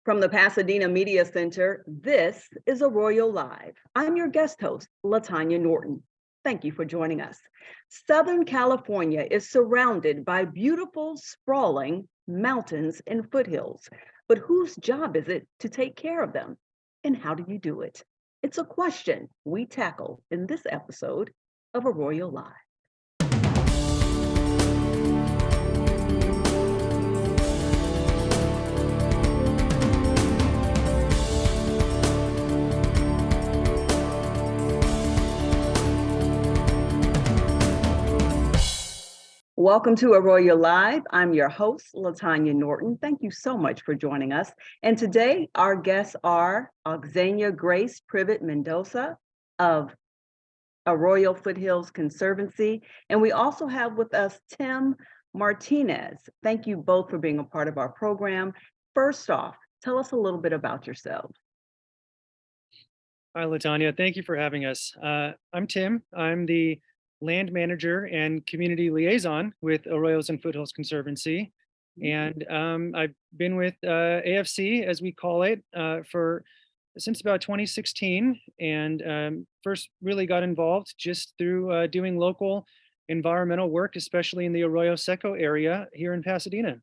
From the Pasadena Media Center, this is Arroyo Live. I'm your guest host, Latanya Norton. Thank you for joining us. Southern California is surrounded by beautiful, sprawling mountains and foothills. But whose job is it to take care of them? And how do you do it? It's a question we tackle in this episode of Arroyo Live. Welcome to Arroyo Live. I'm your host, Latanya Norton. Thank you so much for joining us. And today, our guests are Auxenia Grace Privet Mendoza of Arroyo Foothills Conservancy. And we also have with us Tim Martinez. Thank you both for being a part of our program. First off, tell us a little bit about yourselves. Hi, Latanya. Thank you for having us. I'm Tim. I'm the land manager and community liaison with Arroyos and Foothills Conservancy. And I've been with AFC, as we call it, since about 2016, and first really got involved just through doing local environmental work, especially in the Arroyo Seco area here in Pasadena.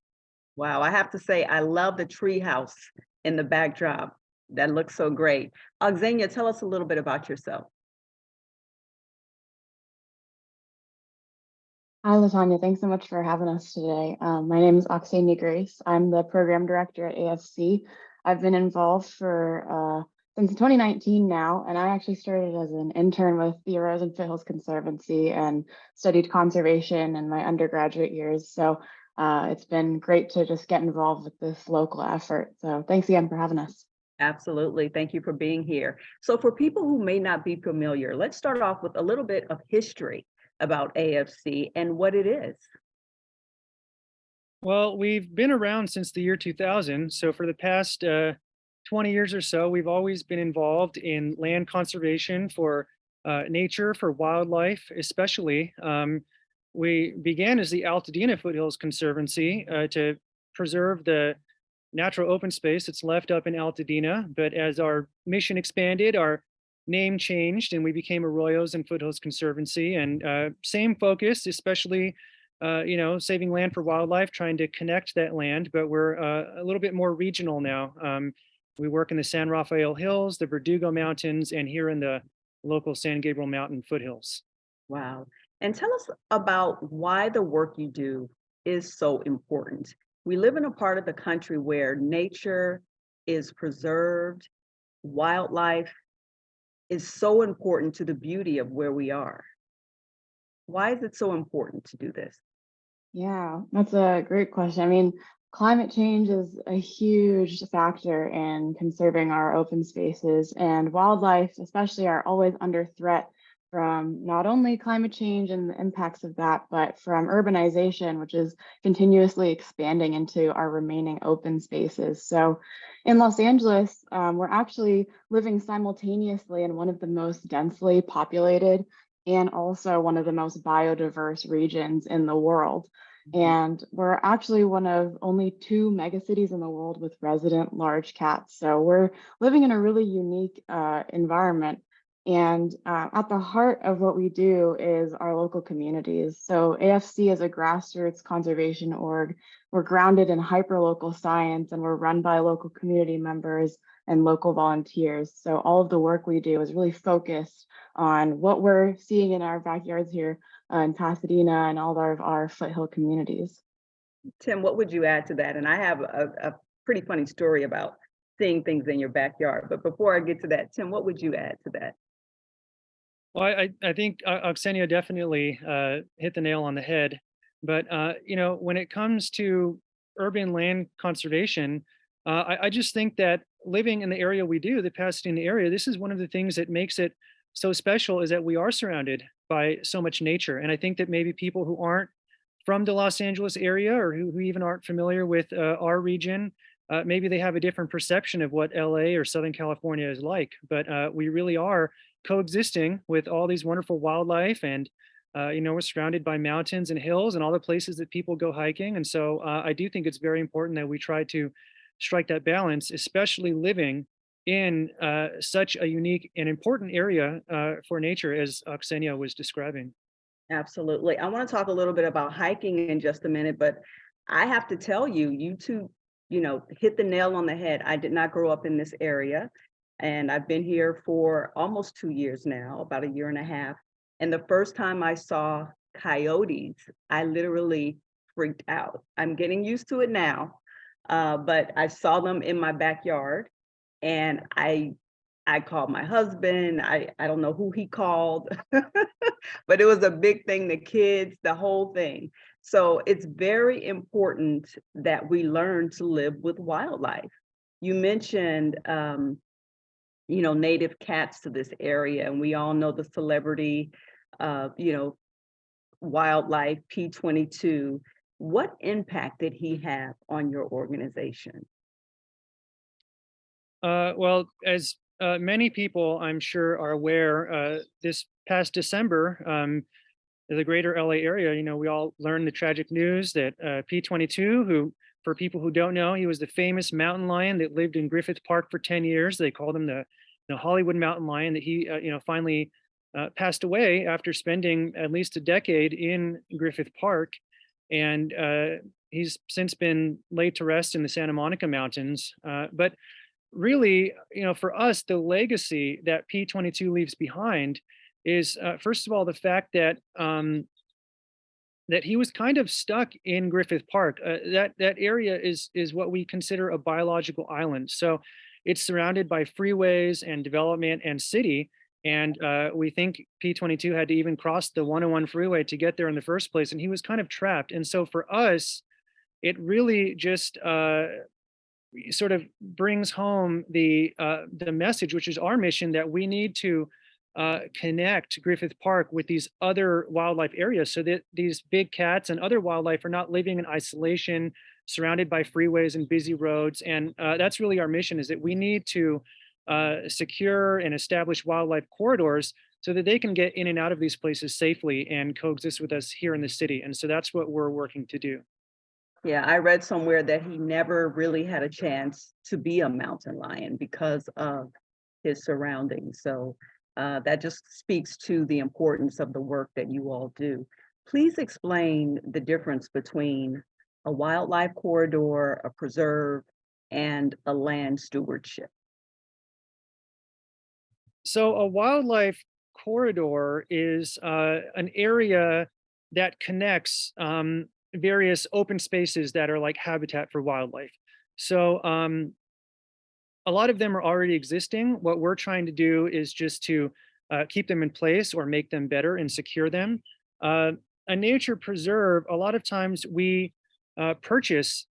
Wow, I have to say, I love the tree house in the backdrop. That looks so great. Auxenia, tell us a little bit about yourself. Hi, Latanya. Thanks so much for having us today. My name is Auxenia Grace. I'm the program director at AFC. I've been involved for since 2019 now, and I actually started as an intern with the Arroyos and Foothills Conservancy and studied conservation in my undergraduate years. So it's been great to just get involved with this local effort. So thanks again for having us. Absolutely. Thank you for being here. So for people who may not be familiar, let's start off with a little bit of history about AFC and what it is. Well, we've been around since the year 2000. So for the past 20 years or so, we've always been involved in land conservation for nature, for wildlife, especially. We began as the Altadena Foothills Conservancy to preserve the natural open space that's left up in Altadena. But as our mission expanded, our name changed and we became Arroyos and Foothills Conservancy, and same focus, especially saving land for wildlife, trying to connect that land, but we're a little bit more regional now. We work in the San Rafael Hills, the Verdugo Mountains, and here in the local San Gabriel Mountain foothills. Wow. And tell us about why the work you do is so important. We live in a part of the country where nature is preserved, wildlife is so important to the beauty of where we are. Why is it so important to do this? Yeah, that's a great question. I mean, climate change is a huge factor in conserving our open spaces, and wildlife, especially, are always under threat from not only climate change and the impacts of that, but from urbanization, which is continuously expanding into our remaining open spaces. So in Los Angeles, we're actually living simultaneously in one of the most densely populated and also one of the most biodiverse regions in the world. And we're actually one of only 2 megacities in the world with resident large cats. So we're living in a really unique environment. And at the heart of what we do is our local communities. So AFC is a grassroots conservation org. We're grounded in hyperlocal science, and we're run by local community members and local volunteers. So all of the work we do is really focused on what we're seeing in our backyards here in Pasadena and all of our foothill communities. Tim, what would you add to that? And I have a pretty funny story about seeing things in your backyard. But before I get to that, Tim, what would you add to that? Well, I think Oxenia definitely hit the nail on the head. But when it comes to urban land conservation, I just think that living in the area we do, the Pasadena area, this is one of the things that makes it so special, is that we are surrounded by so much nature. And I think that maybe people who aren't from the Los Angeles area, or who even aren't familiar with our region, maybe they have a different perception of what LA or Southern California is like. But we really are coexisting with all these wonderful wildlife, and we're surrounded by mountains and hills and all the places that people go hiking. And so I do think it's very important that we try to strike that balance, especially living in such a unique and important area for nature as Ksenia was describing. Absolutely. I want to talk a little bit about hiking in just a minute, but I have to tell you, you two, hit the nail on the head. I did not grow up in this area, and I've been here for almost 2 years now, about a year and a half. And the first time I saw coyotes, I literally freaked out. I'm getting used to it now, but I saw them in my backyard, and I called my husband. I don't know who he called, but it was a big thing, the kids, the whole thing. So it's very important that we learn to live with wildlife. You mentioned, native cats to this area, and we all know the celebrity, wildlife P22. What impact did he have on your organization? Well, as many people I'm sure are aware, this past December, the greater LA area, we all learned the tragic news that P22, who, for people who don't know, he was the famous mountain lion that lived in Griffith Park for 10 years. They called him the Hollywood mountain lion, that he, finally passed away after spending at least a decade in Griffith Park. And he's since been laid to rest in the Santa Monica Mountains. But really, for us, the legacy that P22 leaves behind is, first of all, the fact that that he was kind of stuck in Griffith Park. That area is what we consider a biological island. So it's surrounded by freeways and development and city. And we think P22 had to even cross the 101 freeway to get there in the first place. And he was kind of trapped. And so for us, it really just sort of brings home the message, which is our mission, that we need to connect Griffith Park with these other wildlife areas, so that these big cats and other wildlife are not living in isolation, surrounded by freeways and busy roads. And that's really our mission: is that we need to secure and establish wildlife corridors so that they can get in and out of these places safely and coexist with us here in the city. And so that's what we're working to do. Yeah, I read somewhere that he never really had a chance to be a mountain lion because of his surroundings. So that just speaks to the importance of the work that you all do. Please explain the difference between a wildlife corridor, a preserve, and a land stewardship. So a wildlife corridor is an area that connects various open spaces that are like habitat for wildlife. So a lot of them are already existing. What we're trying to do is just to keep them in place or make them better and secure them. A nature preserve, a lot of times we purchase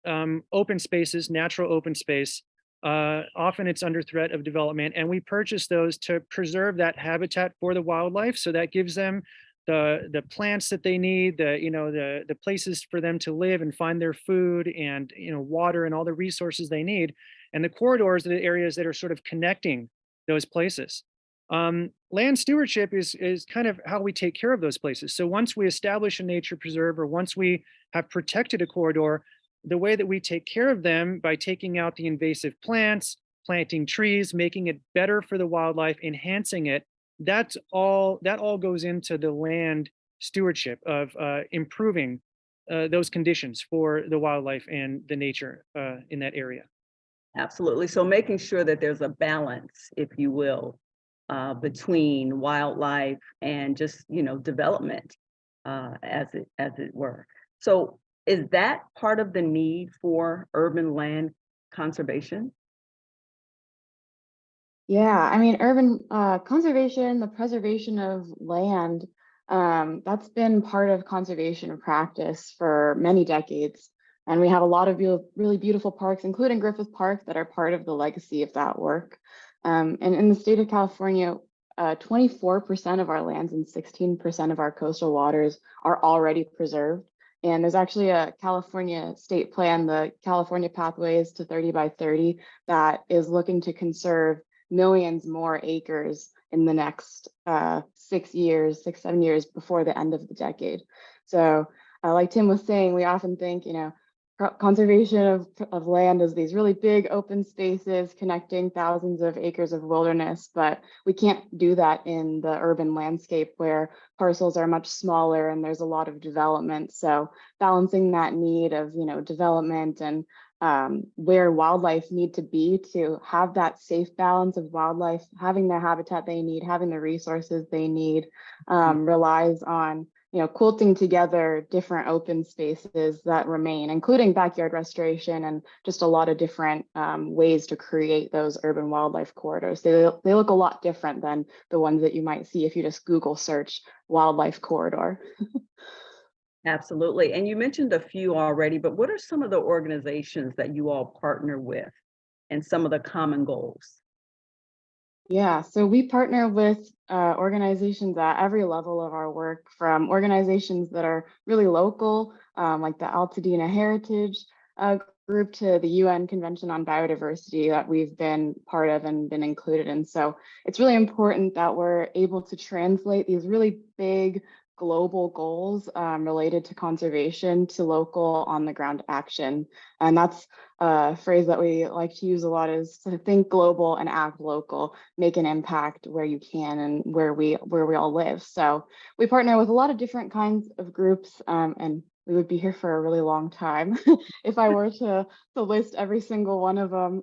open spaces, natural open space. Often it's under threat of development, and we purchase those to preserve that habitat for the wildlife. So that gives them the plants that they need, the places for them to live and find their food, and water and all the resources they need. And the corridors are the areas that are sort of connecting those places. Land stewardship is kind of how we take care of those places. So once we establish a nature preserve, or once we have protected a corridor, the way that we take care of them, by taking out the invasive plants, planting trees, making it better for the wildlife, enhancing it, that all goes into the land stewardship of improving those conditions for the wildlife and the nature in that area. Absolutely. So making sure that there's a balance, if you will, between wildlife and just, development, as it were. So is that part of the need for urban land conservation? Yeah, I mean, urban conservation, the preservation of land, that's been part of conservation practice for many decades. And we have a lot of really beautiful parks, including Griffith Park, that are part of the legacy of that work. And in the state of California, 24% of our lands and 16% of our coastal waters are already preserved. And there's actually a California state plan, the California Pathways to 30 by 30, that is looking to conserve millions more acres in the next 6 years, 6, 7 years before the end of the decade. So like Tim was saying, we often think, conservation of land is these really big open spaces connecting thousands of acres of wilderness, but we can't do that in the urban landscape where parcels are much smaller and there's a lot of development. So balancing that need of, development and where wildlife need to be to have that safe balance of wildlife, having the habitat they need, having the resources they need, relies on quilting together different open spaces that remain, including backyard restoration and just a lot of different ways to create those urban wildlife corridors. They look a lot different than the ones that you might see if you just Google search wildlife corridor. Absolutely. And you mentioned a few already, but what are some of the organizations that you all partner with and some of the common goals? Yeah, so we partner with organizations at every level of our work, from organizations that are really local, like the Altadena Heritage group, to the UN Convention on Biodiversity that we've been part of and been included in. So it's really important that we're able to translate these really big global goals related to conservation to local on the ground action. And that's a phrase that we like to use a lot, is to think global and act local, make an impact where you can and where we all live. So we partner with a lot of different kinds of groups, and we would be here for a really long time if I were to list every single one of them.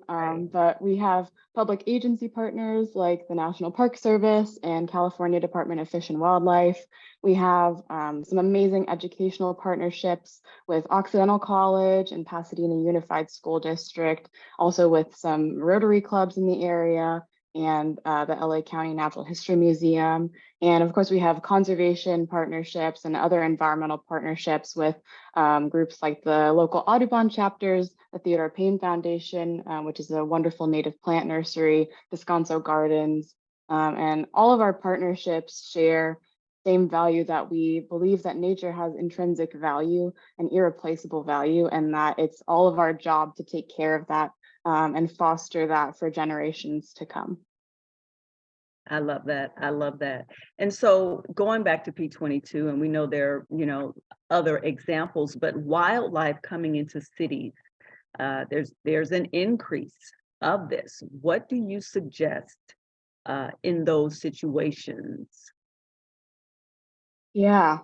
But we have public agency partners like the National Park Service and California Department of Fish and Wildlife. We have some amazing educational partnerships with Occidental College and Pasadena Unified School District, also with some Rotary clubs in the area and the LA County Natural History Museum. And of course, we have conservation partnerships and other environmental partnerships with groups like the local Audubon chapters, the Theodore Payne Foundation, which is a wonderful native plant nursery, Descanso Gardens, and all of our partnerships share same value, that we believe that nature has intrinsic value and irreplaceable value, and that it's all of our job to take care of that and foster that for generations to come. I love that. I love that. And so going back to P22, and we know there are, other examples, but wildlife coming into cities, there's an increase of this. What do you suggest in those situations? Yeah,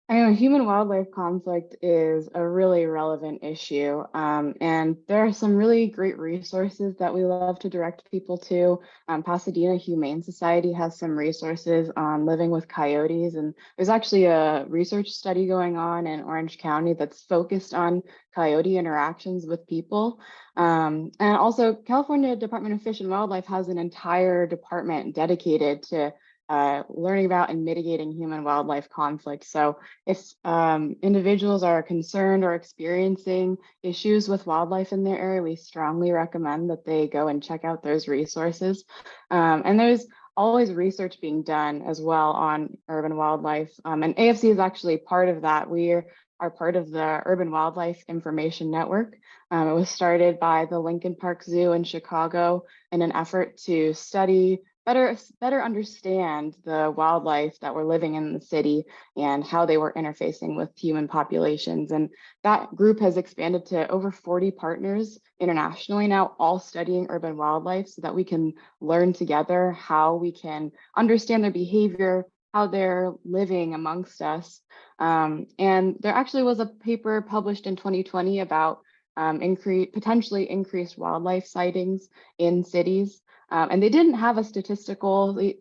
I know human wildlife conflict is a really relevant issue. And there are some really great resources that we love to direct people to. Pasadena Humane Society has some resources on living with coyotes. And there's actually a research study going on in Orange County that's focused on coyote interactions with people. And also, California Department of Fish and Wildlife has an entire department dedicated to learning about and mitigating human wildlife conflict. So if individuals are concerned or experiencing issues with wildlife in their area, we strongly recommend that they go and check out those resources. And there's always research being done as well on urban wildlife. And AFC is actually part of that. We are part of the Urban Wildlife Information Network. It was started by the Lincoln Park Zoo in Chicago in an effort to study better understand the wildlife that were living in the city and how they were interfacing with human populations. And that group has expanded to over 40 partners internationally now, all studying urban wildlife, so that we can learn together how we can understand their behavior, how they're living amongst us. And there actually was a paper published in 2020 about potentially increased wildlife sightings in cities. And they didn't have a statistically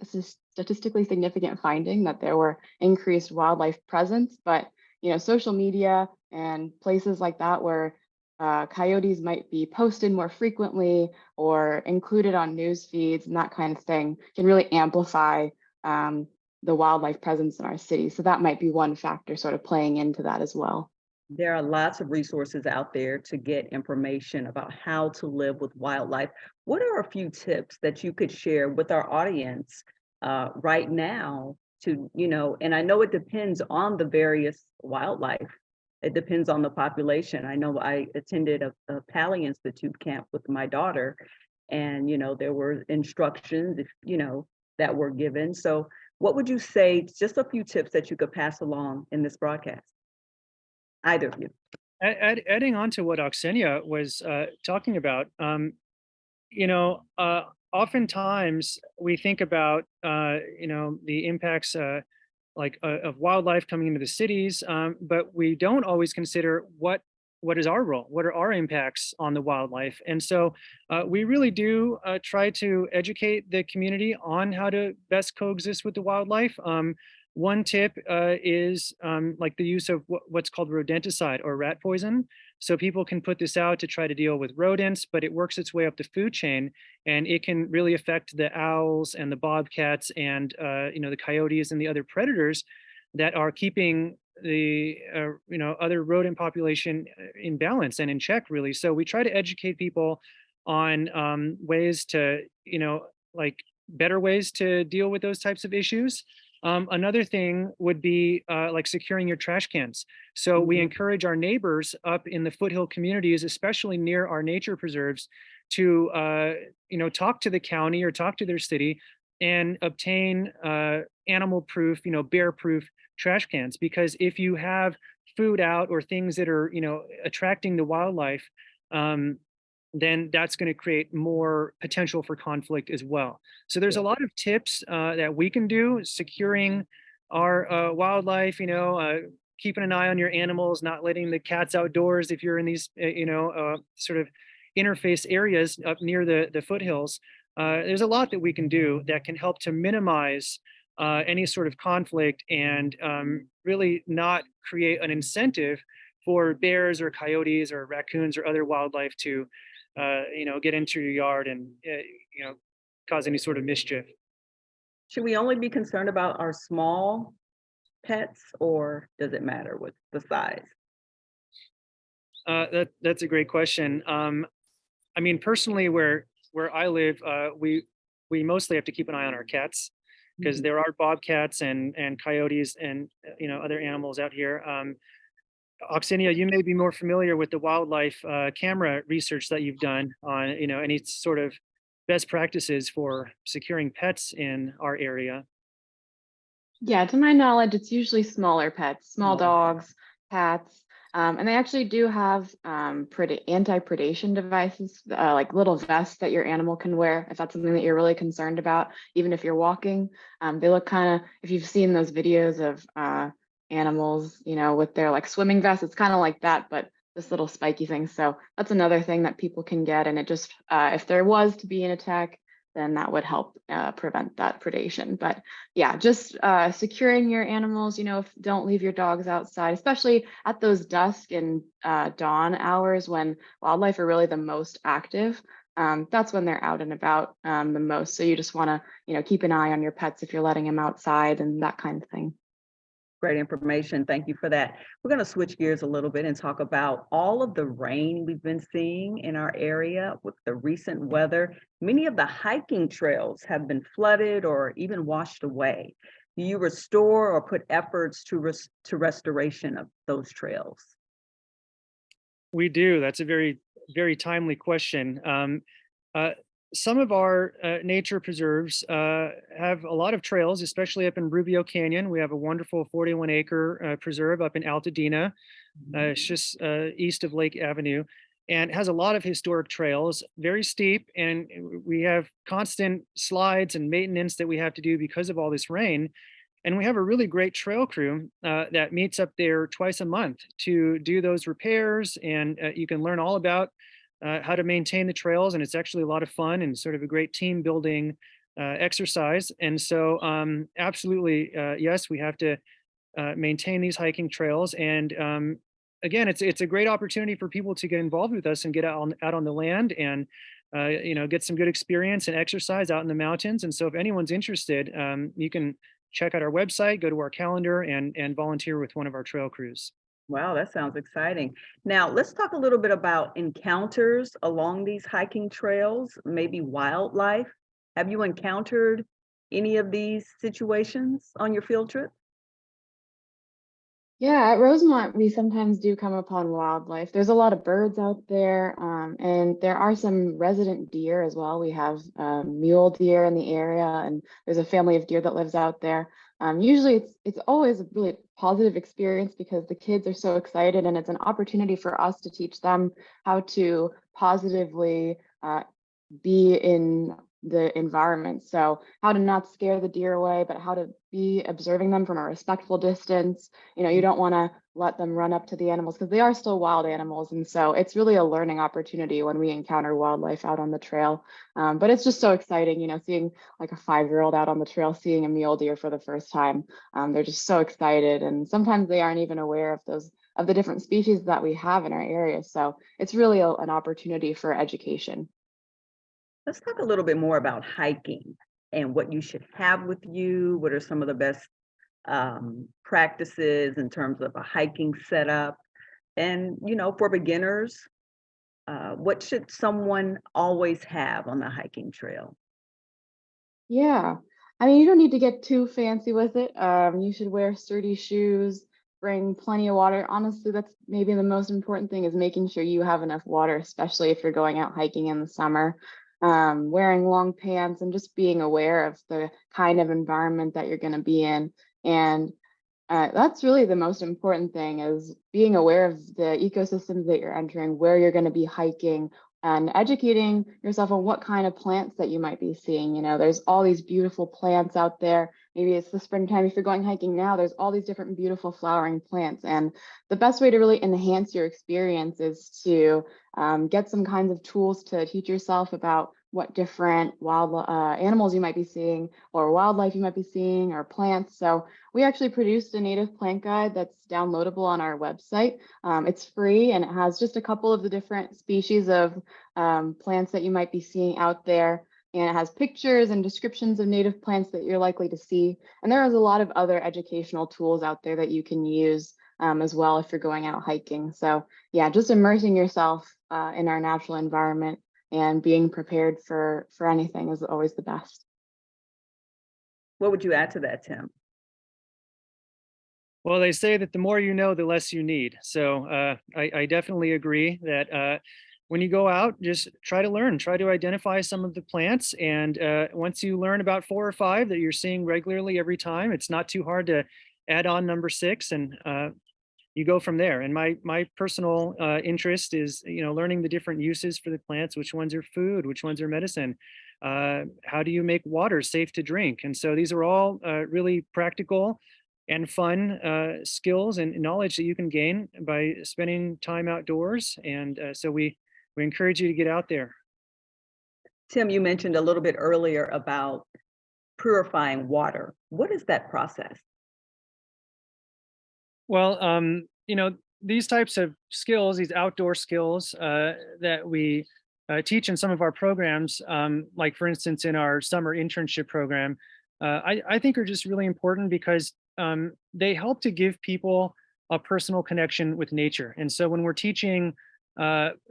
significant finding that there were increased wildlife presence, but social media and places like that where coyotes might be posted more frequently or included on news feeds and that kind of thing can really amplify the wildlife presence in our city. So that might be one factor sort of playing into that as well. There are lots of resources out there to get information about how to live with wildlife. What are a few tips that you could share with our audience right now to, and I know it depends on the various wildlife. It depends on the population. I know I attended a Pali Institute camp with my daughter, and, there were instructions, that were given. So what would you say, just a few tips that you could pass along in this broadcast? Either of you. Adding on to what Oksenia was talking about, you know, oftentimes we think about, the impacts of wildlife coming into the cities, but we don't always consider what is our role, what are our impacts on the wildlife, and so we really do try to educate the community on how to best coexist with the wildlife. One tip is like the use of what's called rodenticide or rat poison. So people can put this out to try to deal with rodents, but it works its way up the food chain, and it can really affect the owls and the bobcats and the coyotes and the other predators that are keeping the other rodent population in balance and in check, really. So we try to educate people on ways to like better ways to deal with those types of issues. Another thing would be like securing your trash cans. So we Mhm. encourage our neighbors up in the foothill communities, especially near our nature preserves, to talk to the county or talk to their city and obtain animal proof, bear proof trash cans. Because if you have food out or things that are attracting the wildlife, um, then that's going to create more potential for conflict as well. So there's a Yeah. lot of tips that we can do securing our wildlife, keeping an eye on your animals, not letting the cats outdoors if you're in these, sort of interface areas up near the foothills. There's a lot that we can do that can help to minimize any sort of conflict and really not create an incentive for bears or coyotes or raccoons or other wildlife to get into your yard and cause any sort of mischief. Should we only be concerned about our small pets, or does it matter with the size? That's a great question. I mean, personally, where I live, we mostly have to keep an eye on our cats because Mhm. there are bobcats and coyotes and other animals out here. Oxenia, you may be more familiar with the wildlife camera research that you've done on any sort of best practices for securing pets in our area. Yeah, to my knowledge, it's usually smaller pets, small Smaller pets. dogs, cats, and they actually do have anti-predation devices, like little vests that your animal can wear if that's something that you're really concerned about, even if you're walking. They look kind of, if you've seen those videos of animals, with their like swimming vests, it's kind of like that, but this little spiky thing. So that's another thing that people can get, and it just, if there was to be an attack, then that would help prevent that predation. But yeah, just securing your animals, don't leave your dogs outside, especially at those dusk and dawn hours when wildlife are really the most active. That's when they're out and about the most. So you just want to, keep an eye on your pets if you're letting them outside and that kind of thing. Great information. Thank you for that. We're going to switch gears a little bit and talk about all of the rain we've been seeing in our area with the recent weather. Many of the hiking trails have been flooded or even washed away. Do you restore or put efforts to restoration of those trails? We do. That's a very, very timely question. Uh, some of our nature preserves have a lot of trails, especially up in Rubio Canyon. We have a wonderful 41-acre preserve up in Altadena. It's just east of Lake Avenue, and has a lot of historic trails, very steep, and we have constant slides and maintenance that we have to do because of all this rain. And we have a really great trail crew that meets up there twice a month to do those repairs. And you can learn all about how to maintain the trails. And it's actually a lot of fun and sort of a great team building exercise. And so, absolutely, yes, we have to maintain these hiking trails. And again, it's a great opportunity for people to get involved with us and get out on the land and get some good experience and exercise out in the mountains. And so, if anyone's interested, you can check out our website, go to our calendar, and volunteer with one of our trail crews. Wow, that sounds exciting. Now, let's talk a little bit about encounters along these hiking trails, maybe wildlife. Have you encountered any of these situations on your field trip? Yeah, at Rosemont, we sometimes do come upon wildlife. There's a lot of birds out there, and there are some resident deer as well. We have mule deer in the area, and there's a family of deer that lives out there. Usually, it's always a really positive experience because the kids are so excited, and it's an opportunity for us to teach them how to positively be in the environment. So how to not scare the deer away, but how to be observing them from a respectful distance. You don't want to let them run up to the animals because they are still wild animals. And so it's really a learning opportunity when we encounter wildlife out on the trail. But it's just so exciting, seeing like a 5-year-old out on the trail, seeing a mule deer for the first time. They're just so excited. And sometimes they aren't even aware of the different species that we have in our area. So it's really an opportunity for education. Let's talk a little bit more about hiking and what you should have with you. What are some of the best practices in terms of a hiking setup? And, for beginners, what should someone always have on the hiking trail? Yeah. I mean, you don't need to get too fancy with it. You should wear sturdy shoes, bring plenty of water. Honestly, that's maybe the most important thing is making sure you have enough water, especially if you're going out hiking in the summer. Wearing long pants and just being aware of the kind of environment that you're going to be in. And that's really the most important thing is being aware of the ecosystems that you're entering, where you're going to be hiking, and educating yourself on what kind of plants that you might be seeing. There's all these beautiful plants out there. Maybe it's the springtime. If you're going hiking now, there's all these different beautiful flowering plants. And the best way to really enhance your experience is to get some kinds of tools to teach yourself about what different wild animals you might be seeing or wildlife you might be seeing or plants. So we actually produced a native plant guide that's downloadable on our website. It's free and it has just a couple of the different species of plants that you might be seeing out there. And it has pictures and descriptions of native plants that you're likely to see. And there is a lot of other educational tools out there that you can use as well if you're going out hiking. So yeah, just immersing yourself in our natural environment and being prepared for anything is always the best. What would you add to that, Tim? Well, they say that the more you know, the less you need. So I definitely agree that when you go out, just try to learn, try to identify some of the plants. And once you learn about 4 or 5 that you're seeing regularly every time, it's not too hard to add on number 6 and you go from there. And my personal interest is, learning the different uses for the plants, which ones are food, which ones are medicine. How do you make water safe to drink? And so these are all really practical and fun skills and knowledge that you can gain by spending time outdoors. And so we encourage you to get out there. Tim, you mentioned a little bit earlier about purifying water. What is that process? Well, these types of skills, these outdoor skills that we teach in some of our programs, like for instance, in our summer internship program, I think are just really important because they help to give people a personal connection with nature. And so when we're teaching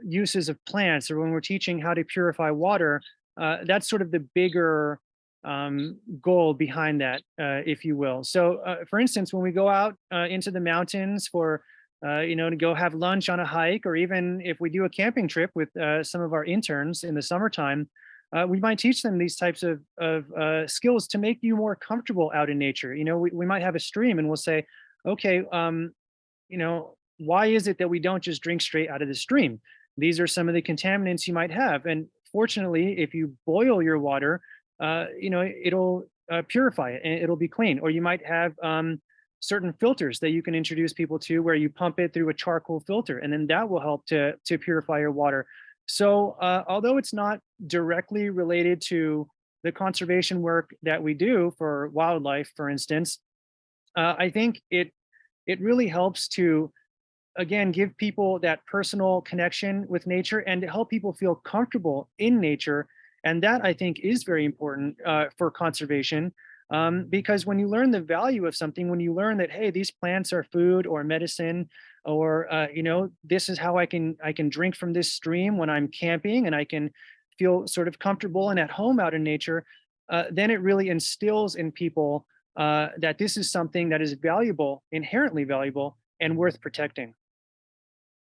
uses of plants or when we're teaching how to purify water, that's sort of the bigger goal behind that, if you will. So, for instance, when we go out into the mountains for, to go have lunch on a hike, or even if we do a camping trip with some of our interns in the summertime, we might teach them these types of skills to make you more comfortable out in nature. We might have a stream and we'll say, okay, why is it that we don't just drink straight out of the stream? These are some of the contaminants you might have. And fortunately, if you boil your water, it'll purify it and it'll be clean. Or you might have certain filters that you can introduce people to where you pump it through a charcoal filter, and then that will help to purify your water. So although it's not directly related to the conservation work that we do for wildlife, for instance, I think it really helps to again give people that personal connection with nature and to help people feel comfortable in nature. And that I think is very important for conservation, because when you learn the value of something, when you learn that hey, these plants are food or medicine, or this is how I can drink from this stream when I'm camping, and I can feel sort of comfortable and at home out in nature, then it really instills in people that this is something that is valuable, inherently valuable, and worth protecting.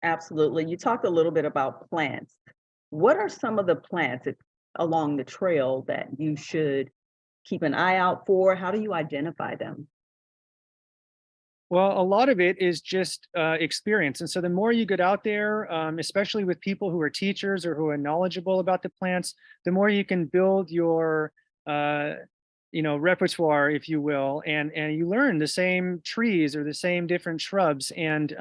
Absolutely. You talked a little bit about plants. What are some of the plants along the trail that you should keep an eye out for? How do you identify them? Well, a lot of it is just experience. And so the more you get out there, especially with people who are teachers or who are knowledgeable about the plants, the more you can build your, uh, repertoire, if you will, and you learn the same trees or the same different shrubs. And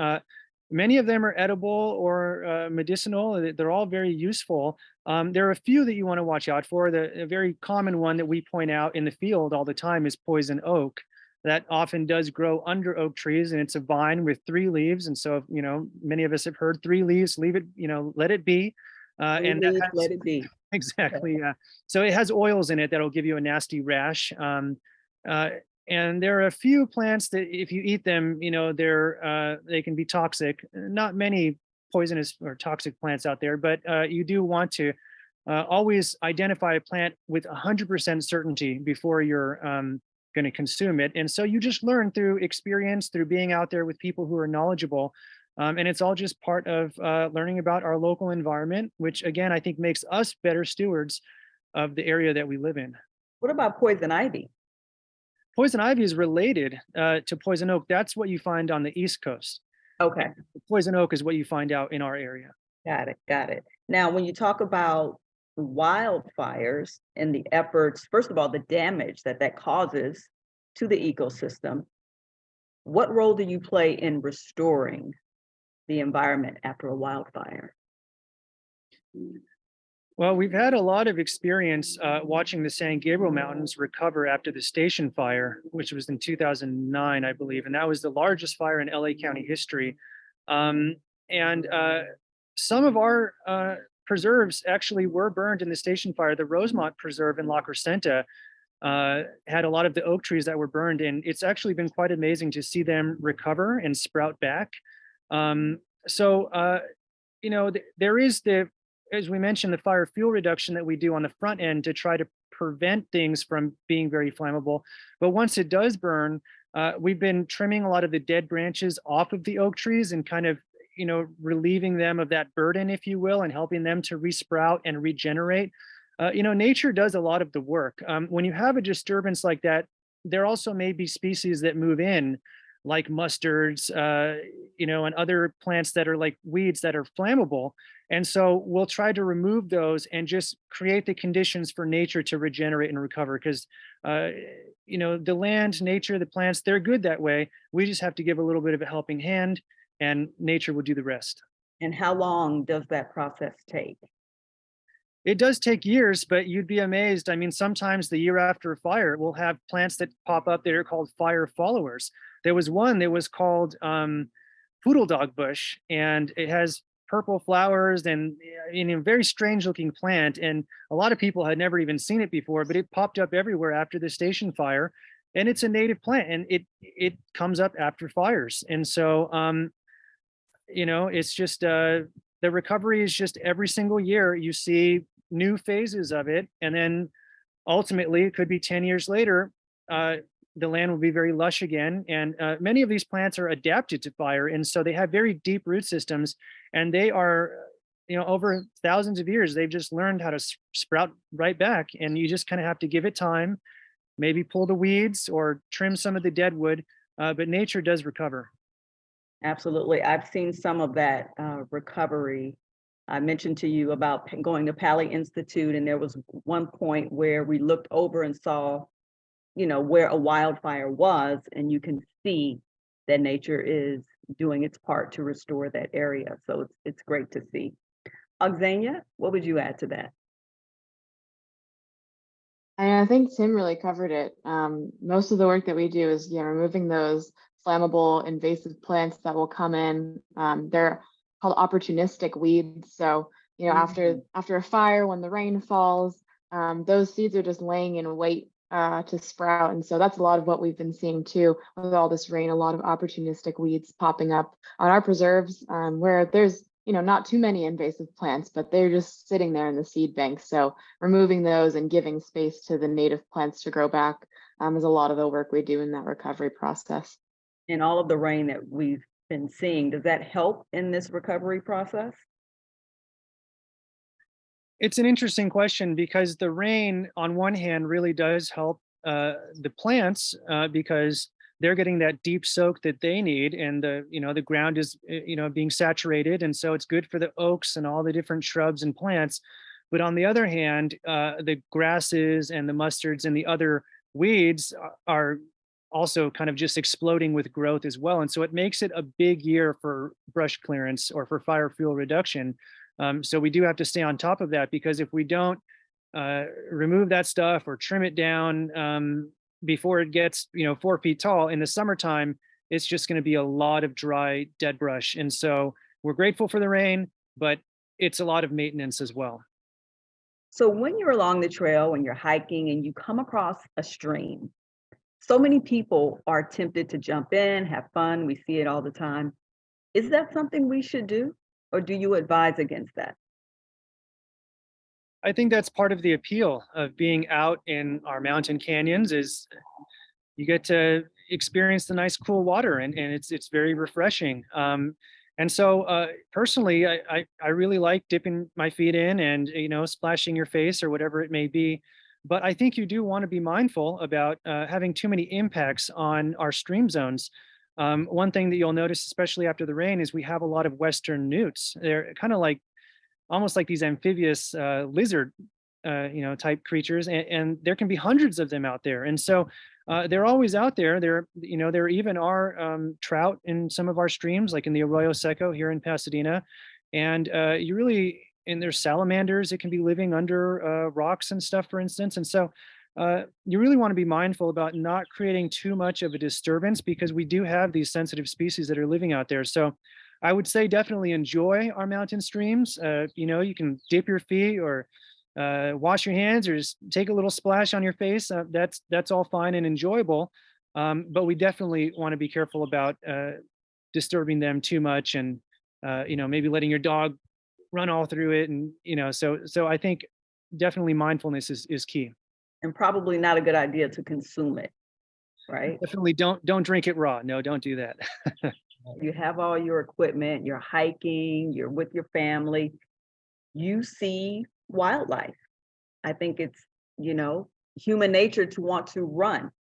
many of them are edible or medicinal. They're all very useful. There are a few that you want to watch out for. A very common one that we point out in the field all the time is poison oak. That often does grow under oak trees, and it's a vine with 3 leaves. And so, many of us have heard 3 leaves, leave it, let it be. And that Leaves, has let it be. exactly, so it has oils in it that'll give you a nasty rash. Uh, and there are a few plants that if you eat them, they can be toxic. Not many poisonous or toxic plants out there, but you do want to always identify a plant with 100% certainty before you're going to consume it. And so you just learn through experience, through being out there with people who are knowledgeable. And it's all just part of learning about our local environment, which again, I think makes us better stewards of the area that we live in. What about poison ivy? Poison ivy is related to poison oak. That's what you find on the East Coast. Okay, Poison oak is what you find out in our area. got it, got it. Now, when you talk about wildfires and the efforts, first of all, the damage that causes to the ecosystem, what role do you play in restoring the environment after a wildfire? Well, we've had a lot of experience watching the San Gabriel Mountains recover after the station fire, which was in 2009, I believe. And that was the largest fire in LA County history. And some of our preserves actually were burned in the station fire. The Rosemont Preserve in La Crescenta had a lot of the oak trees that were burned. And it's actually been quite amazing to see them recover and sprout back. There is as we mentioned, the fire fuel reduction that we do on the front end to try to prevent things from being very flammable. But once it does burn, we've been trimming a lot of the dead branches off of the oak trees and kind of, relieving them of that burden, if you will, and helping them to resprout and regenerate. Nature does a lot of the work. When you have a disturbance like that, there also may be species that move in, like mustards, and other plants that are like weeds that are flammable. And so we'll try to remove those and just create the conditions for nature to regenerate and recover. Because, the land, nature, the plants, they're good that way. We just have to give a little bit of a helping hand, and nature will do the rest. And how long does that process take? It does take years, but you'd be amazed. I mean, sometimes the year after a fire, we'll have plants that pop up that are called fire followers. There was one that was called poodle dog bush, and it has purple flowers and a very strange looking plant. And a lot of people had never even seen it before, but it popped up everywhere after the station fire. And it's a native plant, and it comes up after fires. And so, it's just the recovery is just every single year you see new phases of it, and then ultimately it could be 10 years later, the land will be very lush again. And many of these plants are adapted to fire, and so they have very deep root systems, and they are, over thousands of years, they've just learned how to sprout right back. And you just kind of have to give it time, maybe pull the weeds or trim some of the dead wood, but nature does recover. Absolutely. I've seen some of that recovery. I mentioned to you about going to Pali Institute, and there was one point where we looked over and saw, where a wildfire was, and you can see that nature is doing its part to restore that area. So it's great to see. Auxania, what would you add to that? And I think Tim really covered it. Most of the work that we do is, removing those flammable invasive plants that will come in. They're called opportunistic weeds. So, after a fire, when the rain falls, those seeds are just laying in wait to sprout. And so that's a lot of what we've been seeing too with all this rain, a lot of opportunistic weeds popping up on our preserves, where there's, not too many invasive plants, but they're just sitting there in the seed bank. So removing those and giving space to the native plants to grow back is a lot of the work we do in that recovery process. And all of the rain that we've been seeing, does that help in this recovery process? It's an interesting question because the rain, on one hand, really does help the plants because they're getting that deep soak that they need, and the ground is being saturated, and so it's good for the oaks and all the different shrubs and plants. But on the other hand, the grasses and the mustards and the other weeds are also kind of just exploding with growth as well, and so it makes it a big year for brush clearance or for fire fuel reduction. So we do have to stay on top of that because if we don't remove that stuff or trim it down before it gets 4 feet tall in the summertime, it's just going to be a lot of dry dead brush. And so we're grateful for the rain, but it's a lot of maintenance as well. So when you're along the trail, when you're hiking and you come across a stream, so many people are tempted to jump in, have fun. We see it all the time. Is that something we should do? Or do you advise against that? I think that's part of the appeal of being out in our mountain canyons is you get to experience the nice cool water, and it's very refreshing. And so personally, I really like dipping my feet in and splashing your face or whatever it may be. But I think you do want to be mindful about having too many impacts on our stream zones. One thing that you'll notice, especially after the rain, is we have a lot of western newts. They're kind of like almost like these amphibious lizard type creatures, and there can be hundreds of them out there. And so they're always out there. There even are trout in some of our streams, like in the Arroyo Seco here in Pasadena. And and there's salamanders that can be living under rocks and stuff, for instance. And so you really want to be mindful about not creating too much of a disturbance because we do have these sensitive species that are living out there. So I would say definitely enjoy our mountain streams. You can dip your feet or wash your hands or just take a little splash on your face. That's all fine and enjoyable. But we definitely want to be careful about disturbing them too much and maybe letting your dog run all through it. And so I think definitely mindfulness is key. And probably not a good idea to consume it, right? Definitely don't drink it raw. No, don't do that. You have all your equipment, you're hiking, you're with your family, you see wildlife. I think it's, human nature to want to run.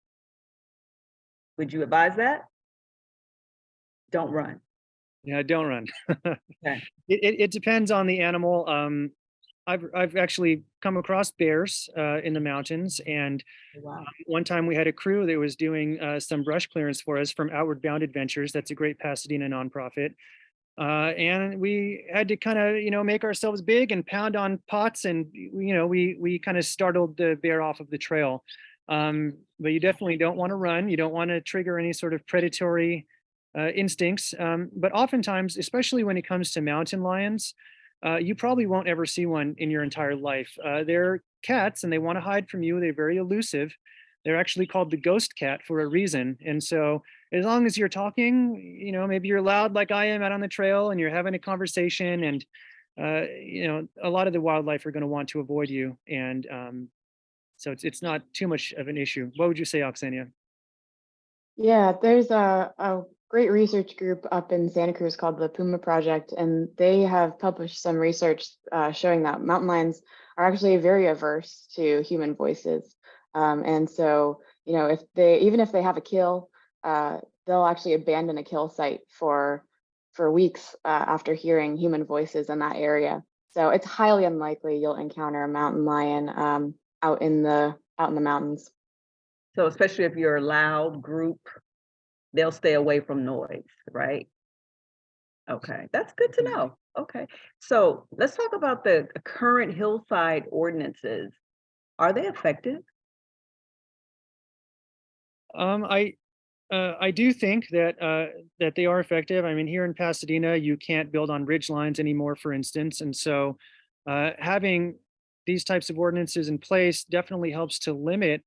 Would you advise that? Don't run. Yeah, don't run. Okay. It depends on the animal. I've actually come across bears in the mountains, and Wow. one time we had a crew that was doing some brush clearance for us from Outward Bound Adventures. That's a great Pasadena nonprofit, and we had to kind of make ourselves big and pound on pots, and we kind of startled the bear off of the trail. But you definitely don't want to run. You don't want to trigger any sort of predatory instincts. But oftentimes, especially when it comes to mountain lions, you probably won't ever see one in your entire life. They're cats and they want to hide from you. They're very elusive. They're actually called the ghost cat for a reason. And so as long as you're talking, maybe you're loud like I am out on the trail and you're having a conversation, and a lot of the wildlife are going to want to avoid you. And so it's not too much of an issue. What would you say, Oksania? Yeah, there's a great research group up in Santa Cruz called the Puma Project, and they have published some research showing that mountain lions are actually very averse to human voices. And so, even if they have a kill, they'll actually abandon a kill site for weeks after hearing human voices in that area. So it's highly unlikely you'll encounter a mountain lion out in the mountains. So especially if you're a loud group, they'll stay away from noise, right? Okay, that's good to know. Okay, so let's talk about the current hillside ordinances. Are they effective? I do think that they are effective. I mean, here in Pasadena, you can't build on ridge lines anymore, for instance, and so having these types of ordinances in place definitely helps to limit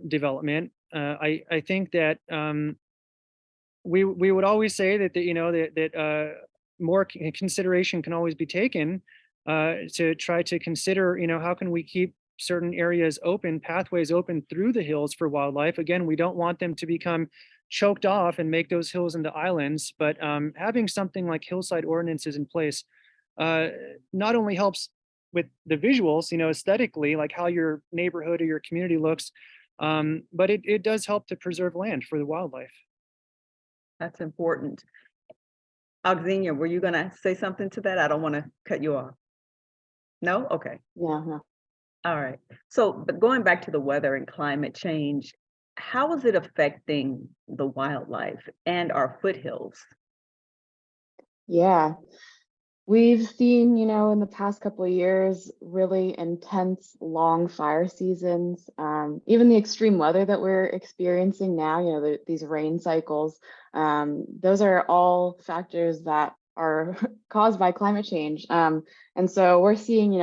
development. I think that we would always say that more consideration can always be taken to try to consider how can we keep certain areas open, pathways open through the hills for wildlife. Again, we don't want them to become choked off and make those hills into islands, but having something like hillside ordinances in place uh, not only helps with the visuals, aesthetically, like how your neighborhood or your community looks, but it does help to preserve land for the wildlife. That's important. Xenia, were you gonna say something to that? I don't want to cut you off. No? Okay. Yeah, no. All right. So, but going back to the weather and climate change, how is it affecting the wildlife and our foothills? Yeah. We've seen, in the past couple of years, really intense, long fire seasons. Even the extreme weather that we're experiencing now, these rain cycles, those are all factors that are caused by climate change. And so we're seeing,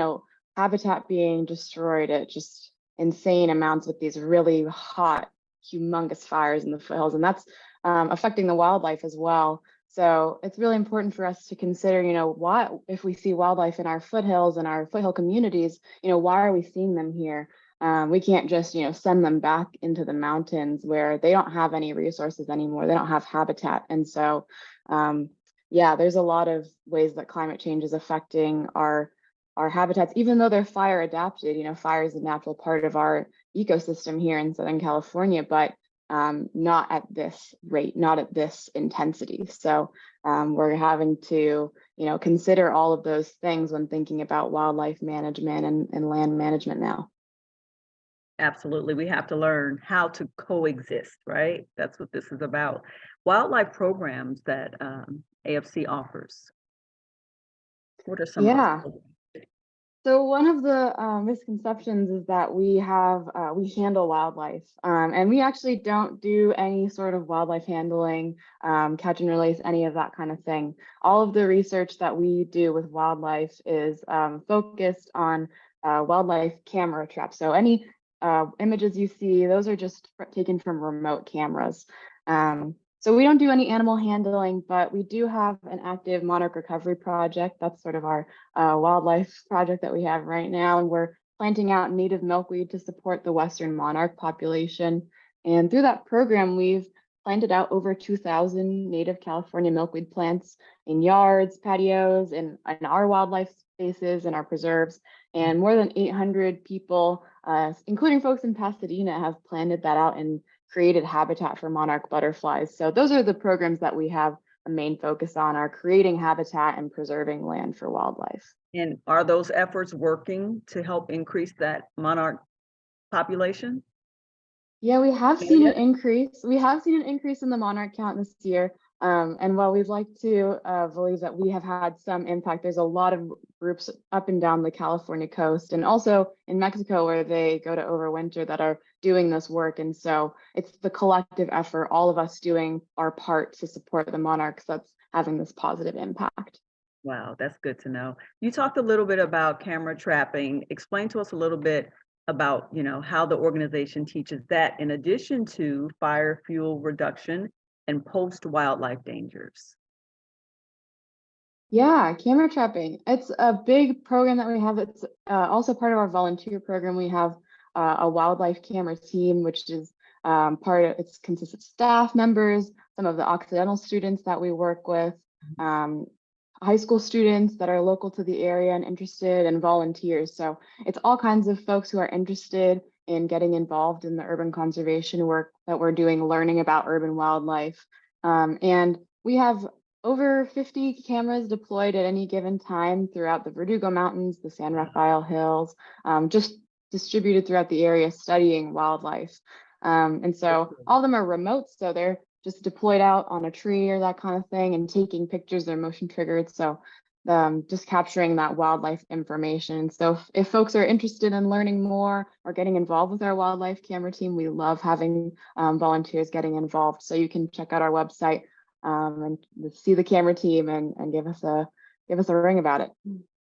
habitat being destroyed at just insane amounts with these really hot, humongous fires in the foothills. And that's affecting the wildlife as well. So it's really important for us to consider, why, if we see wildlife in our foothills and our foothill communities, why are we seeing them here? We can't just, send them back into the mountains where they don't have any resources anymore. They don't have habitat. And so, yeah, there's a lot of ways that climate change is affecting our habitats, even though they're fire adapted. Fire is a natural part of our ecosystem here in Southern California, but not at this rate, not at this intensity. So we're having to, consider all of those things when thinking about wildlife management and land management now. Absolutely. We have to learn how to coexist, right? That's what this is about. Wildlife programs that AFC offers. What are some of those Yeah. programs? So one of the misconceptions is that we handle wildlife, and we actually don't do any sort of wildlife handling, catch and release, any of that kind of thing. All of the research that we do with wildlife is focused on wildlife camera traps. So any images you see, those are just taken from remote cameras. So we don't do any animal handling, but we do have an active monarch recovery project. That's sort of our wildlife project that we have right now. And we're planting out native milkweed to support the Western monarch population. And through that program, we've planted out over 2,000 native California milkweed plants in yards, patios, and in our wildlife spaces and our preserves. And more than 800 people, including folks in Pasadena, have planted that out and created habitat for monarch butterflies. So those are the programs that we have a main focus on, are creating habitat and preserving land for wildlife. And are those efforts working to help increase that monarch population? Yeah, we have No seen an yet? increase. We have seen an increase in the monarch count this year. And while we'd like to believe that we have had some impact, there's a lot of groups up and down the California coast and also in Mexico where they go to overwinter that are doing this work. And so it's the collective effort, all of us doing our part to support the monarchs, that's having this positive impact. Wow, that's good to know. You talked a little bit about camera trapping. Explain to us a little bit about, how the organization teaches that in addition to fire fuel reduction and post wildlife dangers. Yeah, camera trapping. It's a big program that we have. It's also part of our volunteer program. We have a wildlife camera team, which is it consists of staff members, some of the Occidental students that we work with, um, high school students that are local to the area and interested, and volunteers. So it's all kinds of folks who are interested in getting involved in the urban conservation work that we're doing, learning about urban wildlife. And we have over 50 cameras deployed at any given time throughout the Verdugo Mountains, the San Rafael Hills, just distributed throughout the area studying wildlife. And so all of them are remote, so they're just deployed out on a tree or that kind of thing and taking pictures. They're motion triggered. So just capturing that wildlife information. So if folks are interested in learning more or getting involved with our wildlife camera team, we love having volunteers getting involved. So you can check out our website and see the camera team and give us a ring about it.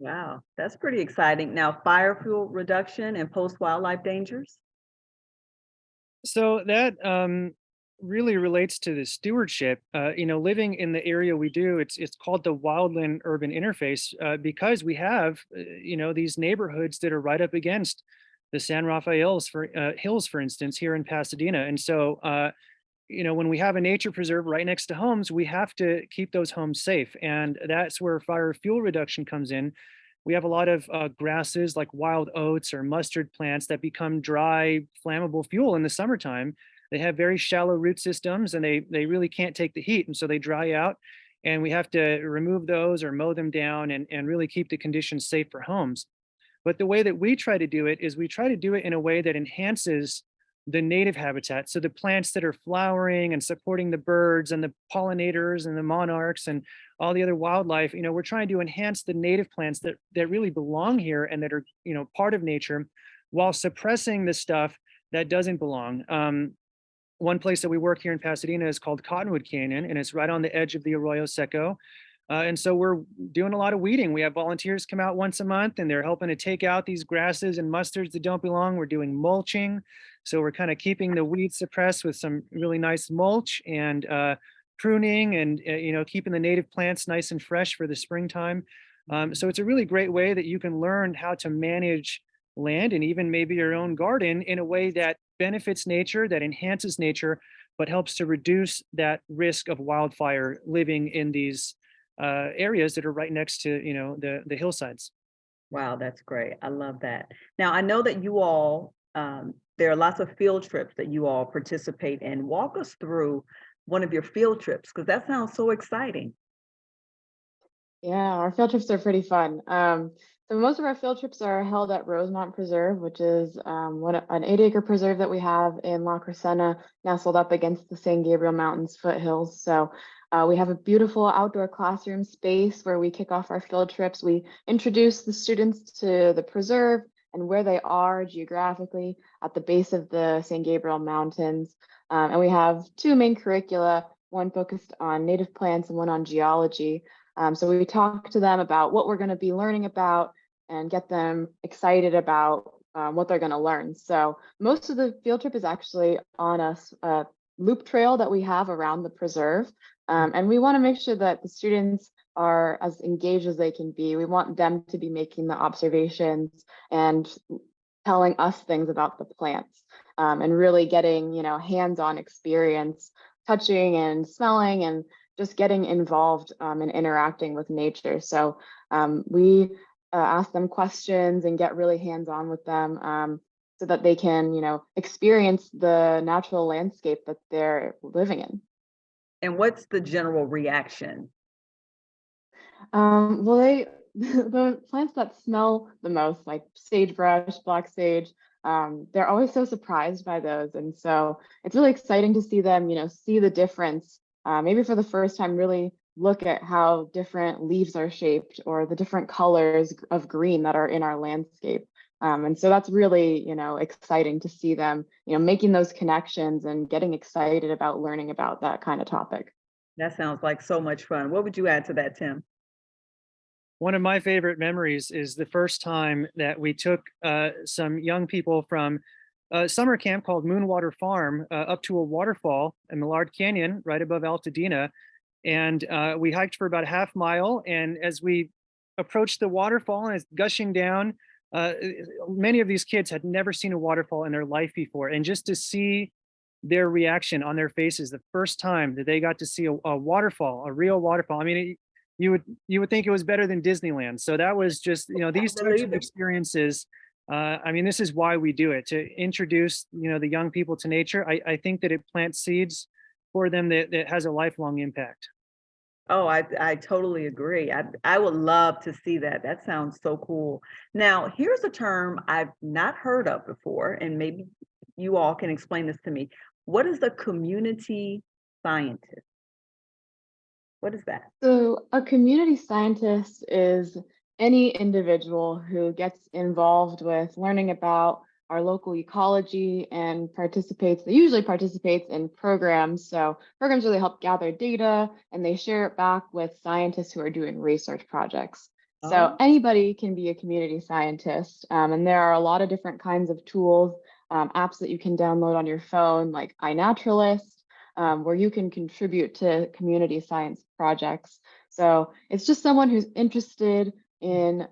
Wow, that's pretty exciting. Now, fire fuel reduction and post wildlife dangers. So that really relates to the stewardship. Living in the area we do, it's called the wildland urban interface because we have these neighborhoods that are right up against the San Rafael's for hills, for instance, here in Pasadena. And so, when we have a nature preserve right next to homes, we have to keep those homes safe. And that's where fire fuel reduction comes in. We have a lot of grasses like wild oats or mustard plants that become dry, flammable fuel in the summertime. They have very shallow root systems and they really can't take the heat. And so they dry out. And we have to remove those or mow them down and really keep the conditions safe for homes. But the way that we try to do it is we try to do it in a way that enhances the native habitat. So the plants that are flowering and supporting the birds and the pollinators and the monarchs and all the other wildlife, we're trying to enhance the native plants that really belong here and that are, part of nature while suppressing the stuff that doesn't belong. One place that we work here in Pasadena is called Cottonwood Canyon, and it's right on the edge of the Arroyo Seco. And so we're doing a lot of weeding. We have volunteers come out once a month and they're helping to take out these grasses and mustards that don't belong. We're doing mulching. So we're kind of keeping the weeds suppressed with some really nice mulch and pruning and, keeping the native plants nice and fresh for the springtime. So it's a really great way that you can learn how to manage land and even maybe your own garden in a way that benefits nature, that enhances nature, but helps to reduce that risk of wildfire living in these areas that are right next to the hillsides. Wow, that's great. I love that. Now, I know that you all, there are lots of field trips that you all participate in. Walk us through one of your field trips, because that sounds so exciting. Yeah, our field trips are pretty fun. So most of our field trips are held at Rosemont Preserve, which is an 8-acre preserve that we have in La Crescenta, nestled up against the San Gabriel Mountains foothills. So we have a beautiful outdoor classroom space where we kick off our field trips. We introduce the students to the preserve and where they are geographically at the base of the San Gabriel Mountains. And we have 2 main curricula, one focused on native plants and one on geology. So we talk to them about what we're going to be learning about and get them excited about what they're going to learn. So most of the field trip is actually on a loop trail that we have around the preserve. And we want to make sure that the students are as engaged as they can be. We want them to be making the observations and telling us things about the plants, and really getting, hands-on experience, touching and smelling and just getting involved and interacting with nature. So we ask them questions and get really hands-on with them so that they can, experience the natural landscape that they're living in. And what's the general reaction? Well, the plants that smell the most, like sagebrush, black sage, they're always so surprised by those, and so it's really exciting to see them, see the difference. Maybe for the first time, really look at how different leaves are shaped or the different colors of green that are in our landscape. And so that's really, exciting to see them, making those connections and getting excited about learning about that kind of topic. That sounds like so much fun. What would you add to that, Tim? One of my favorite memories is the first time that we took some young people from a summer camp called Moonwater Farm up to a waterfall in Millard Canyon right above Altadena. And we hiked for about a half mile. And as we approached the waterfall and it's gushing down, many of these kids had never seen a waterfall in their life before. And just to see their reaction on their faces the first time that they got to see a waterfall, a real waterfall. I mean, you would think it was better than Disneyland. So that was just, these types of experiences. This is why we do it, to introduce, the young people to nature. I think that it plants seeds for them that has a lifelong impact. Oh, I totally agree. I would love to see that. That sounds so cool. Now, here's a term I've not heard of before, and maybe you all can explain this to me. What is a community scientist? What is that? So, a community scientist is any individual who gets involved with learning about our local ecology and usually participates in programs. So, programs really help gather data and they share it back with scientists who are doing research projects. So, Oh, anybody can be a community scientist. And there are a lot of different kinds of tools, apps that you can download on your phone, like iNaturalist, where you can contribute to community science projects. So it's just someone who's interested in,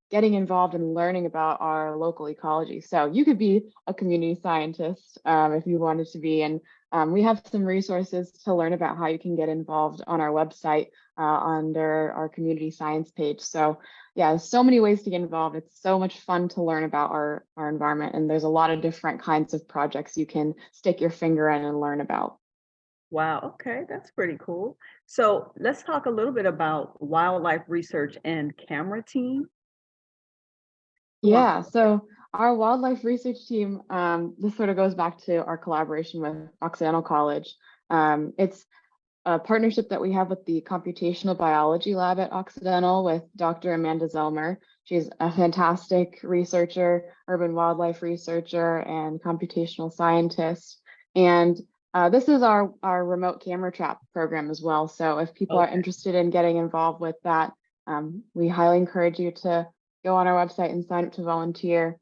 getting involved and learning about our local ecology. So you could be a community scientist if you wanted to be. And we have some resources to learn about how you can get involved on our website under our community science page. So yeah, there's so many ways to get involved. It's so much fun to learn about our environment. And there's a lot of different kinds of projects you can stick your finger in and learn about. Wow, okay, that's pretty cool. So let's talk a little bit about wildlife research and camera team. Come on. Yeah, so our wildlife research team, this sort of goes back to our collaboration with Occidental College. It's a partnership that we have with the Computational Biology Lab at Occidental with Dr. Amanda Zelmer. She's a fantastic researcher, urban wildlife researcher, and computational scientist. And this is our remote camera trap program as well. So if people are Okay. interested in getting involved with that, we highly encourage you to go on our website and sign up to volunteer.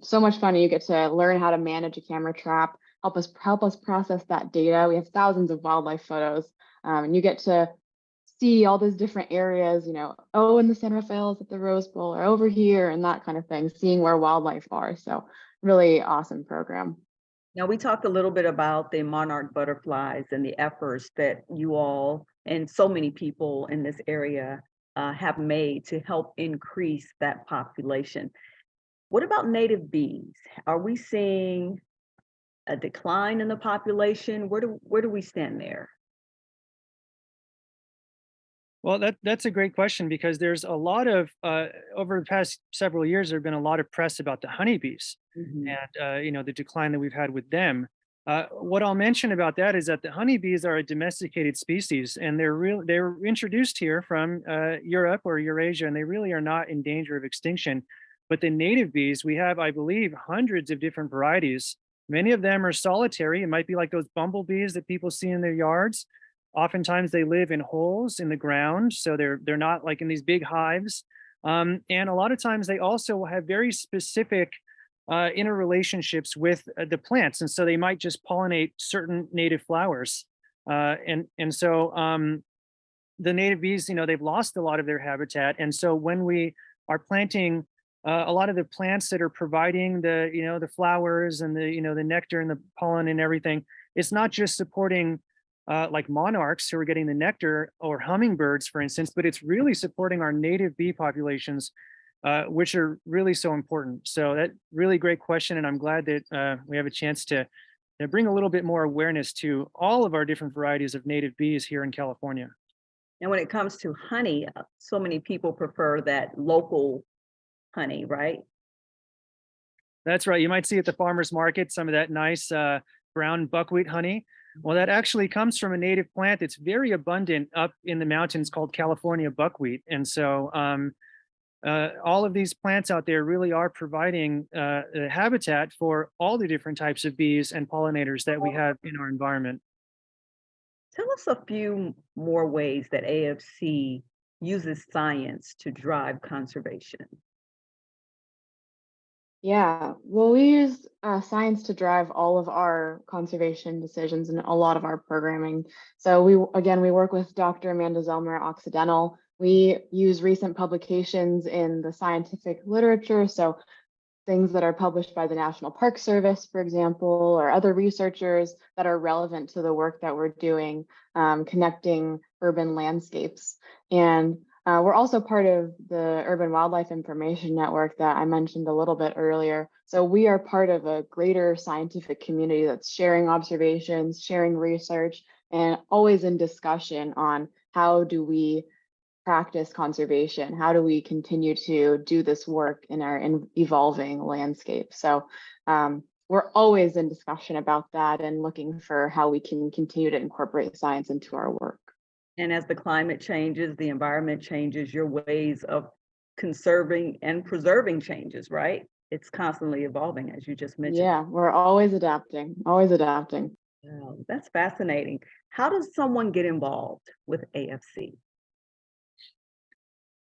So much fun. You get to learn how to manage a camera trap, help us process that data. We have thousands of wildlife photos, and you get to see all those different areas, oh, in the San Rafaels at the Rose Bowl or over here and that kind of thing, seeing where wildlife are. So really awesome program. Now, we talked a little bit about the monarch butterflies and the efforts that you all and so many people in this area have made to help increase that population. What about native bees? Are we seeing a decline in the population? Where do we stand there? Well, that's a great question because there's a lot of over the past several years, there have been a lot of press about the honeybees Mhm. and the decline that we've had with them. What I'll mention about that is that the honeybees are a domesticated species, and they're introduced here from Europe or Eurasia, and they really are not in danger of extinction. But the native bees, we have, I believe, hundreds of different varieties. Many of them are solitary. It might be like those bumblebees that people see in their yards. Oftentimes they live in holes in the ground, so they're not like in these big hives. And a lot of times they also have very specific interrelationships with the plants, and so they might just pollinate certain native flowers. And so the native bees, they've lost a lot of their habitat, and so when we are planting a lot of the plants that are providing the flowers and the nectar and the pollen and everything, it's not just supporting like monarchs who are getting the nectar or hummingbirds, for instance, but it's really supporting our native bee populations, which are really so important. So that really great question, and I'm glad that we have a chance to bring a little bit more awareness to all of our different varieties of native bees here in California. And when it comes to honey, so many people prefer that local honey, right? That's right. You might see at the farmer's market some of that nice brown buckwheat honey. Well, that actually comes from a native plant that's very abundant up in the mountains called California buckwheat. And so all of these plants out there really are providing a habitat for all the different types of bees and pollinators that we have in our environment. Tell us a few more ways that AFC uses science to drive conservation. Yeah, well, we use science to drive all of our conservation decisions and a lot of our programming. So we work with Dr. Amanda Zelmer at Occidental. We use recent publications in the scientific literature, so things that are published by the National Park Service, for example, or other researchers that are relevant to the work that we're doing, connecting urban landscapes. And we're also part of the Urban Wildlife Information Network that I mentioned a little bit earlier. So we are part of a greater scientific community that's sharing observations, sharing research, and always in discussion on how do we practice conservation? How do we continue to do this work in our evolving landscape? So we're always in discussion about that and looking for how we can continue to incorporate science into our work. And as the climate changes, the environment changes, your ways of conserving and preserving changes, right? It's constantly evolving, as you just mentioned. Yeah, we're always adapting, always adapting. Wow, that's fascinating. How does someone get involved with AFC?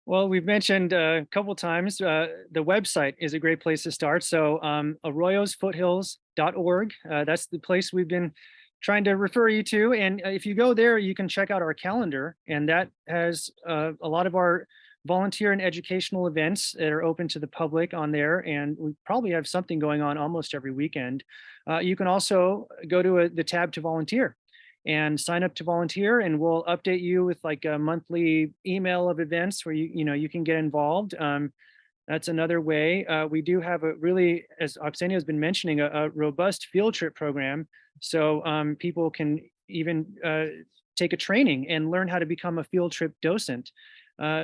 Well, we've mentioned a couple times the website is a great place to start. So arroyosfoothills.org, that's the place we've been trying to refer you to. And if you go there, you can check out our calendar, and that has a lot of our volunteer and educational events that are open to the public on there, and we probably have something going on almost every weekend. You can also go to the tab to volunteer and sign up to volunteer, and we'll update you with like a monthly email of events where you can get involved. That's another way. We do have a really, as Oksana has been mentioning, a robust field trip program. So people can even take a training and learn how to become a field trip docent.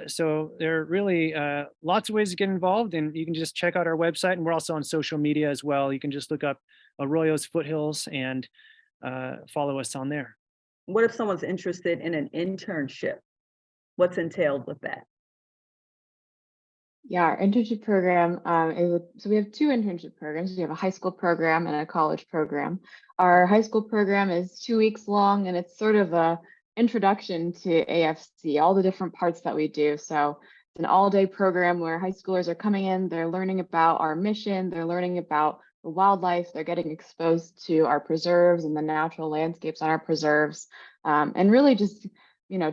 So there are really lots of ways to get involved, and you can just check out our website, and we're also on social media as well. You can just look up Arroyo's Foothills and follow us on there. What if someone's interested in an internship? What's entailed with that? Yeah, our internship program so we have two internship programs. We have a high school program and a college program. Our high school program is 2 weeks long, and it's sort of a introduction to AFC, all the different parts that we do. So it's an all-day program where high schoolers are coming in, they're learning about our mission, they're learning about the wildlife, they're getting exposed to our preserves and the natural landscapes on our preserves, and really just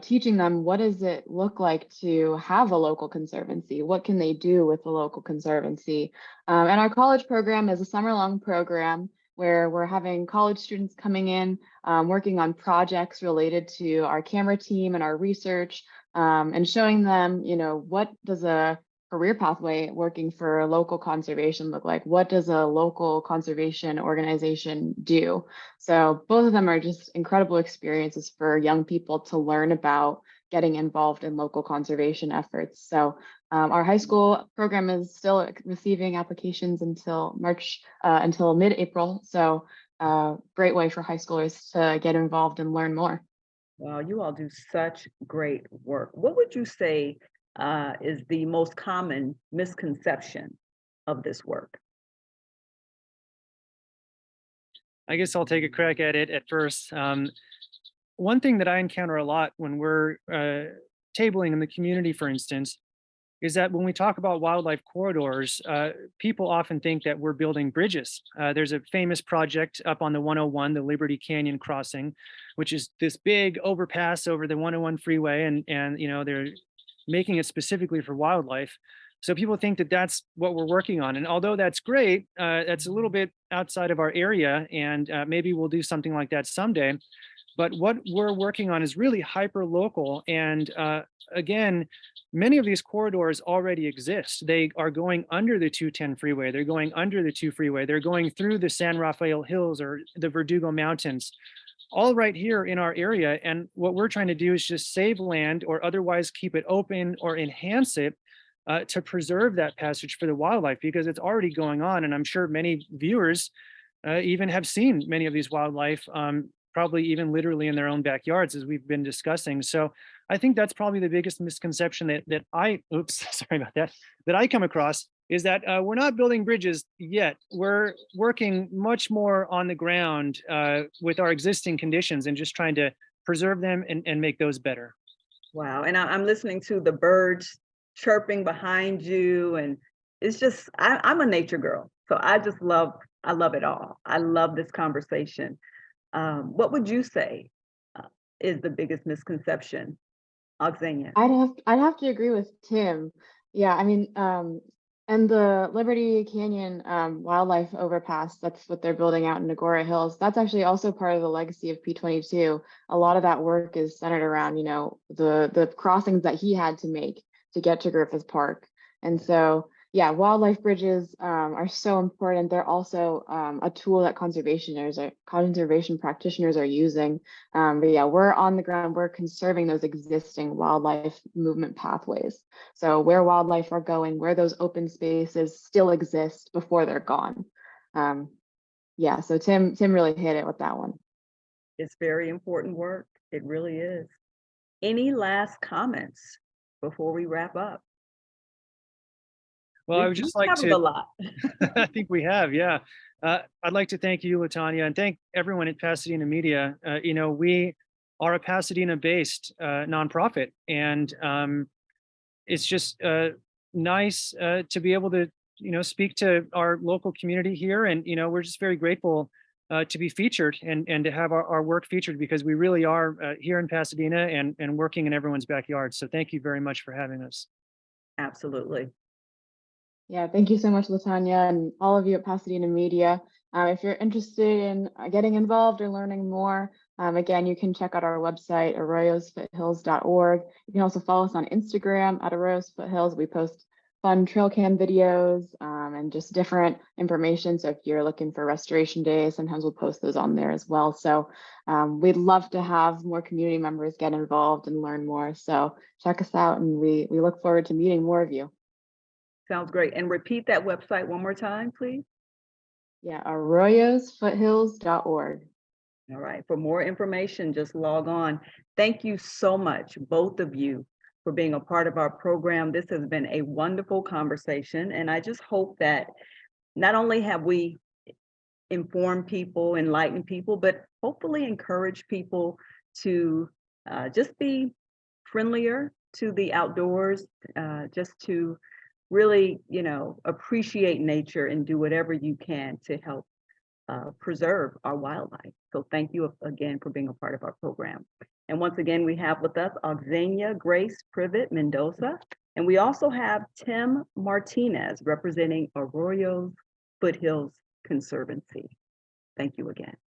teaching them what does it look like to have a local conservancy? What can they do with the local conservancy? And our college program is a summer-long program where we're having college students coming in, working on projects related to our camera team and our research, and showing them, what does a career pathway working for local conservation look like? What does a local conservation organization do? So both of them are just incredible experiences for young people to learn about getting involved in local conservation efforts. So our high school program is still receiving applications until until mid-April. So great way for high schoolers to get involved and learn more. Wow, you all do such great work. What would you say is the most common misconception of this work? I guess I'll take a crack at it at first. One thing that I encounter a lot when we're tabling in the community, for instance, is that when we talk about wildlife corridors, people often think that we're building bridges. There's a famous project up on the 101, the Liberty Canyon Crossing, which is this big overpass over the 101 freeway, and they're making it specifically for wildlife. So people think that that's what we're working on. And although that's great, that's a little bit outside of our area, and maybe we'll do something like that someday. But what we're working on is really hyper local. And again, many of these corridors already exist. They are going under the 210 freeway. They're going under the 2 freeway. They're going through the San Rafael Hills or the Verdugo Mountains, all right here in our area. And what we're trying to do is just save land or otherwise keep it open or enhance it to preserve that passage for the wildlife, because it's already going on. And I'm sure many viewers even have seen many of these wildlife, probably even literally in their own backyards, as we've been discussing. So I think that's probably the biggest misconception that sorry about that, that I come across, is that we're not building bridges yet. We're working much more on the ground with our existing conditions and just trying to preserve them and make those better. Wow, and I'm listening to the birds chirping behind you, and it's just I'm a nature girl, so I love it all. I love this conversation. What would you say is the biggest misconception, Oksana? I'd have to agree with Tim. Yeah, I mean, and the Liberty Canyon wildlife overpass, that's what they're building out in Agora Hills. That's actually also part of the legacy of P22. A lot of that work is centered around, the crossings that he had to make to get to Griffith Park. And so, yeah, wildlife bridges are so important. They're also a tool that conservation practitioners are using. But yeah, we're on the ground, we're conserving those existing wildlife movement pathways. So where wildlife are going, where those open spaces still exist before they're gone. Yeah, so Tim really hit it with that one. It's very important work. It really is. Any last comments before we wrap up? Well, I would We've just like covered to, a lot. I think we have, yeah. I'd like to thank you, Latanya, and thank everyone at Pasadena Media. We are a Pasadena-based nonprofit, and it's just nice to be able to, speak to our local community here, and we're just very grateful to be featured and to have our work featured, because we really are here in Pasadena and working in everyone's backyard. So thank you very much for having us. Absolutely. Yeah, thank you so much, Latanya, and all of you at Pasadena Media. If you're interested in getting involved or learning more, again, you can check out our website, arroyosfoothills.org. You can also follow us on Instagram at Arroyos Foothills. We post fun trail cam videos and just different information. So if you're looking for restoration days, sometimes we'll post those on there as well. So we'd love to have more community members get involved and learn more. So check us out, and we look forward to meeting more of you. Sounds great. And repeat that website one more time, please. Yeah, arroyosfoothills.org. All right. For more information, just log on. Thank you so much, both of you, for being a part of our program. This has been a wonderful conversation, and I just hope that not only have we informed people, enlightened people, but hopefully encourage people to just be friendlier to the outdoors, just to really, appreciate nature and do whatever you can to help preserve our wildlife. So thank you again for being a part of our program. And once again, we have with us Oxenia Grace Privet Mendoza, and we also have Tim Martinez representing Arroyos Foothills Conservancy. Thank you again.